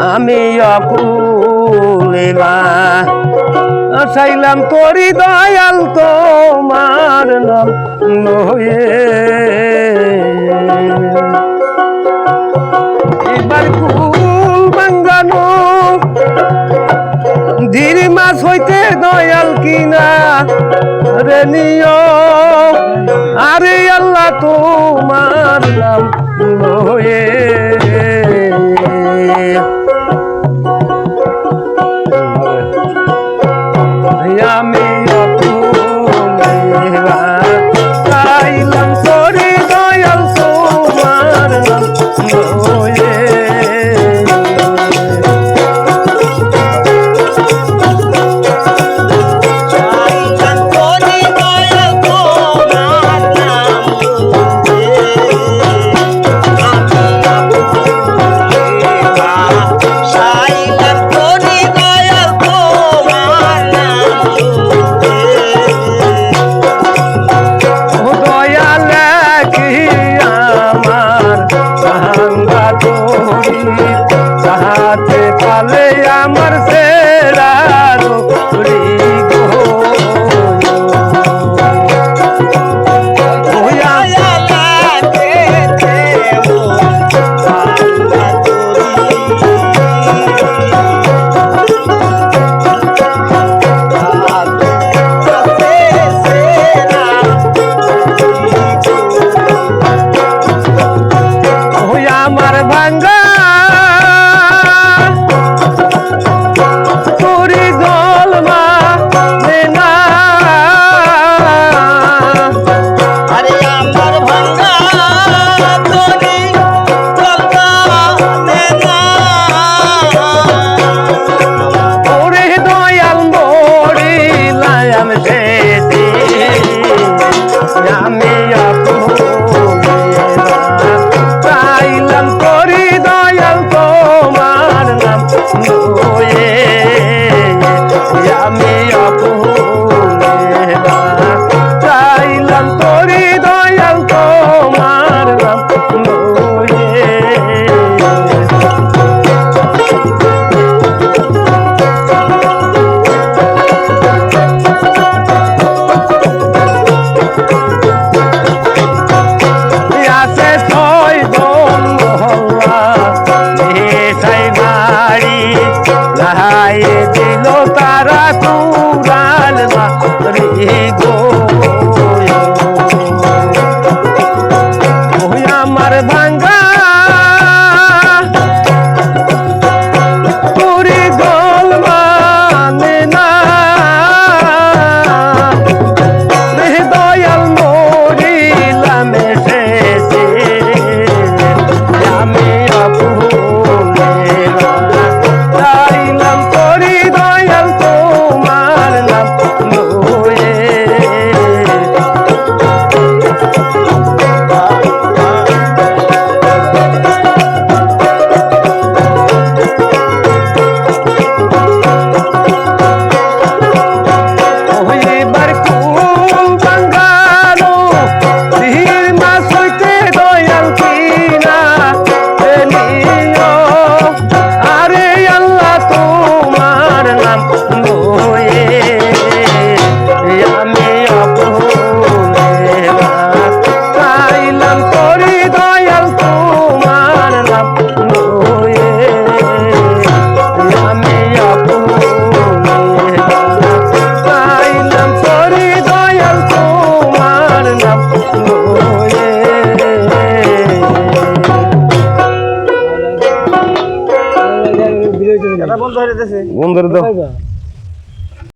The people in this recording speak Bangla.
আমি অকুলেলা চাইলাম তোরি দয়াল তোমার নাম লয়ে এবার কুল বাঙ্গানো ধীর মাছ হইতে দয়াল কিনা রে নিও আরে আল্লাহ তোমার নাম লয়ে আমি চাইলাম তোরে দয়াল তোমার নাম লয়ে চাহাতে পালে আমার সেরা আমার ভাঙ্গা তারা কুড়াল মারি গো আমার ভাঙ্গা পুরি গোল মানে না দয়াল মরিলাম এসেছে আমি চাইলাম তোরি দয়াল তোমার নাম লয়ে এবার কুল বাঙ্গালো ধীর মাছ হইতে দয়াল কিনা আরে আল্লাহ তোমার নাম লয়ে আমি চাইলাম তোরে দয়াল তোমার নাম লয়ে আমি চাইলাম তোরে দয়াল তোমার নাম লয়ে বন্ধ হয়ে যেতেছে বন্ধ করে দাও।